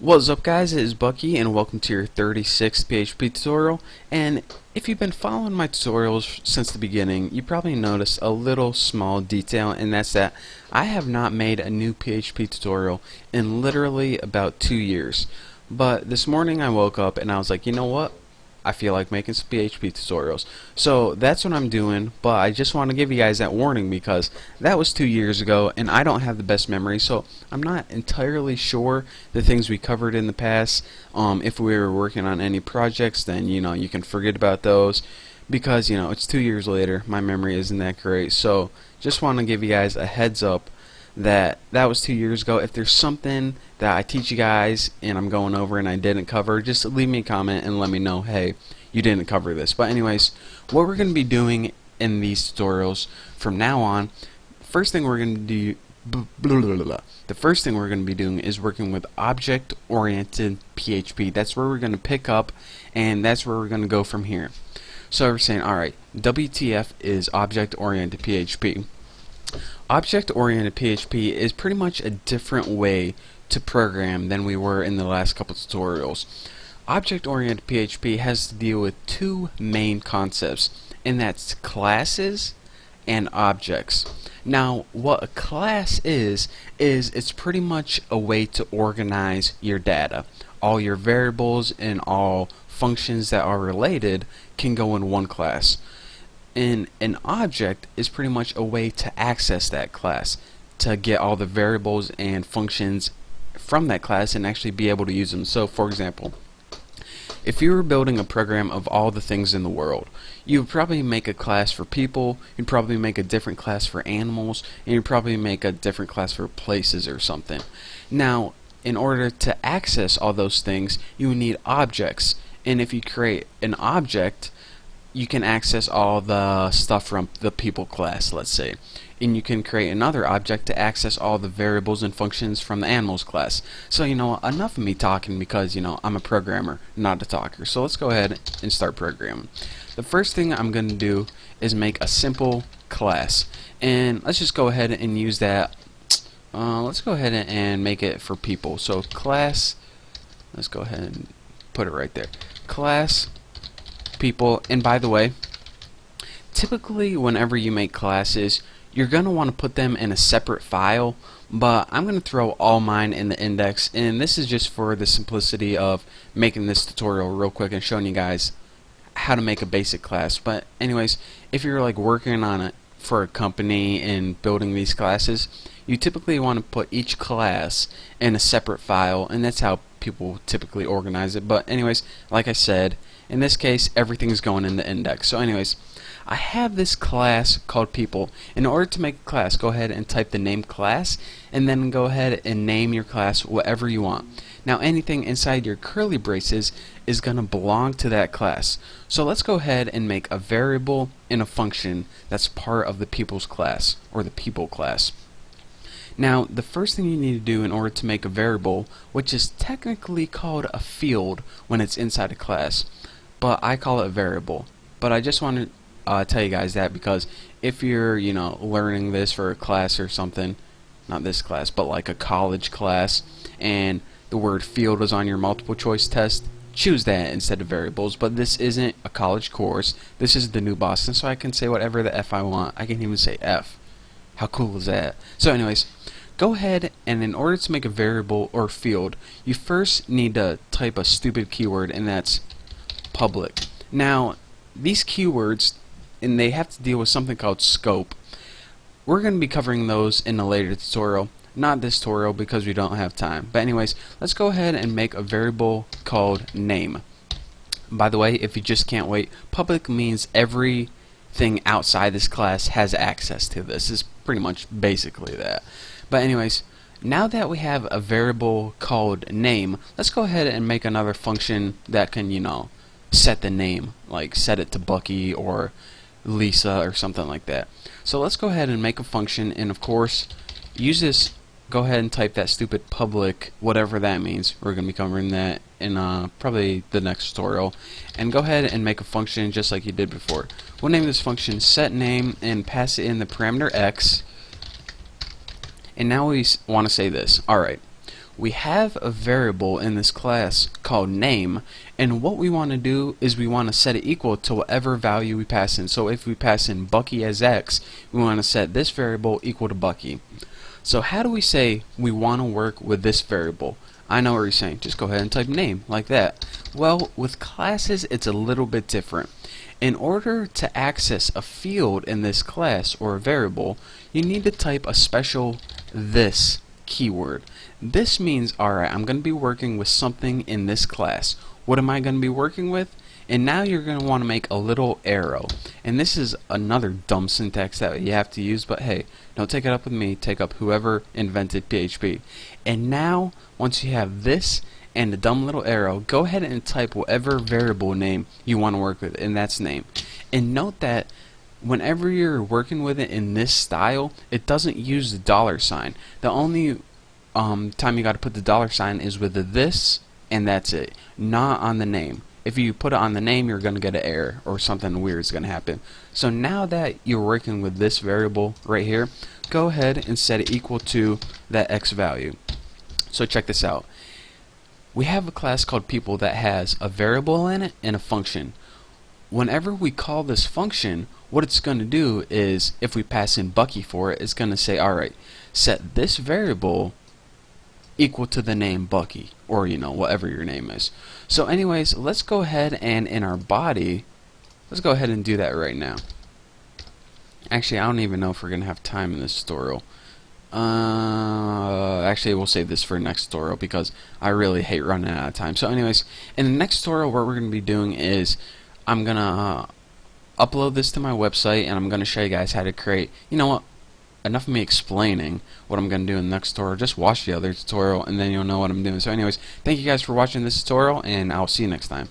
What's up guys, it is Bucky and welcome to your 36th PHP tutorial. And if you've been following my tutorials since the beginning, you probably noticed a little small detail, and that's that I have not made a new PHP tutorial in literally about 2 years. But this morning I woke up and I was like, you know what? I feel like making some PHP tutorials. So that's what I'm doing, but I just want to give you guys that warning because that was 2 years ago and I don't have the best memory, so I'm not entirely sure the things we covered in the past. If we were working on any projects, then you can forget about those because it's 2 years later. My memory isn't that great, so just want to give you guys a heads up that was 2 years ago. If there's something that I teach you guys and I'm going over and I didn't cover, just leave me a comment and let me know, hey, you didn't cover this. But anyways, what we're going to be doing in these tutorials from now on, first thing we're going to do, the first thing we're going to be doing is working with object-oriented PHP. That's where we're going to pick up, and that's where we're going to go from here. So we're saying, alright, WTF is object-oriented PHP. Object-oriented PHP is pretty much a different way to program than we were in the last couple tutorials. Object-oriented PHP has to deal with two main concepts, and that's classes and objects. Now, what a class is it's pretty much a way to organize your data. All your variables and all functions that are related can go in one class. And an object is pretty much a way to access that class, to get all the variables and functions from that class and actually be able to use them. So for example, if you were building a program of all the things in the world, you would probably make a class for people, you'd probably make a different class for animals, and you'd probably make a different class for places or something. Now, in order to access all those things, you need objects. And if you create an object, you can access all the stuff from the people class, let's say. And you can create another object to access all the variables and functions from the animals class. So enough of me talking because I'm a programmer, not a talker. So let's go ahead and start programming. The first thing I'm going to do is make a simple class. And let's just go ahead and use that. Let's go ahead and make it for people. So class, let's go ahead and put it right there. Class people. And by the way, typically whenever you make classes, you're going to want to put them in a separate file, but I'm going to throw all mine in the index, and this is just for the simplicity of making this tutorial real quick and showing you guys how to make a basic class. But anyways, if you're like working on it for a company and building these classes, you typically want to put each class in a separate file, and that's how people typically organize it. But anyways, like I said, in this case, everything's going in the index. So anyways, I have this class called people. In order to make a class, go ahead and type the name class, and then go ahead and name your class whatever you want. Now anything inside your curly braces is going to belong to that class. So let's go ahead and make a variable and a function that's part of the people's class, or the people class. Now, the first thing you need to do in order to make a variable, which is technically called a field when it's inside a class, but I call it a variable. But I just want to tell you guys that because if you're, learning this for a class or something, not this class, but like a college class, and the word field is on your multiple choice test, choose that instead of variables. But this isn't a college course. This is the New Boston, so I can say whatever the F I want. I can even say F. How cool is that? So anyways, go ahead, and in order to make a variable or field, you first need to type a stupid keyword, and that's public. Now, these keywords, and they have to deal with something called scope. We're going to be covering those in a later tutorial, not this tutorial because we don't have time. But anyways, let's go ahead and make a variable called name. By the way, if you just can't wait, public means everything outside this class has access to this. Is pretty much basically that. But anyways, now that we have a variable called name, let's go ahead and make another function that can, set the name, like set it to Bucky or Lisa or something like that. So let's go ahead and make a function, and of course use this. Go ahead and type that stupid public, whatever that means. We're going to be covering that in probably the next tutorial. And go ahead and make a function just like you did before. We'll name this function setName and pass it in the parameter x. And now we want to say this. Alright, we have a variable in this class called name, and what we want to do is we want to set it equal to whatever value we pass in. So if we pass in Bucky as X, we want to set this variable equal to Bucky. So how do we say we want to work with this variable? I know what you're saying, just go ahead and type name like that. Well, with classes it's a little bit different. In order to access a field in this class or a variable, you need to type a special this keyword. This means, alright, I'm going to be working with something in this class. What am I going to be working with? And now you're going to want to make a little arrow. And this is another dumb syntax that you have to use, but hey, don't take it up with me, take up whoever invented PHP. And now, once you have this and the dumb little arrow, go ahead and type whatever variable name you want to work with, and that's name. And note that whenever you're working with it in this style, it doesn't use the $sign. The only time you got to put the $sign is with the this, and that's it, not on the name. If you put it on the name, you're going to get an error or something weird is going to happen. So now that you're working with this variable right here, go ahead and set it equal to that X value. So check this out. We have a class called people that has a variable in it and a function. Whenever we call this function, what it's going to do is, if we pass in Bucky for it, it's going to say, alright, set this variable equal to the name Bucky, or whatever your name is. So anyways, let's go ahead and in our body, let's go ahead and do that right now. Actually, I don't even know if we're gonna have time in this tutorial. Actually, we'll save this for next tutorial because I really hate running out of time. So anyways, in the next tutorial, what we're gonna be doing is I'm gonna upload this to my website, and I'm gonna show you guys how to create, enough of me explaining what I'm going to do in the next tutorial. Just watch the other tutorial and then you'll know what I'm doing. So anyways, thank you guys for watching this tutorial, and I'll see you next time.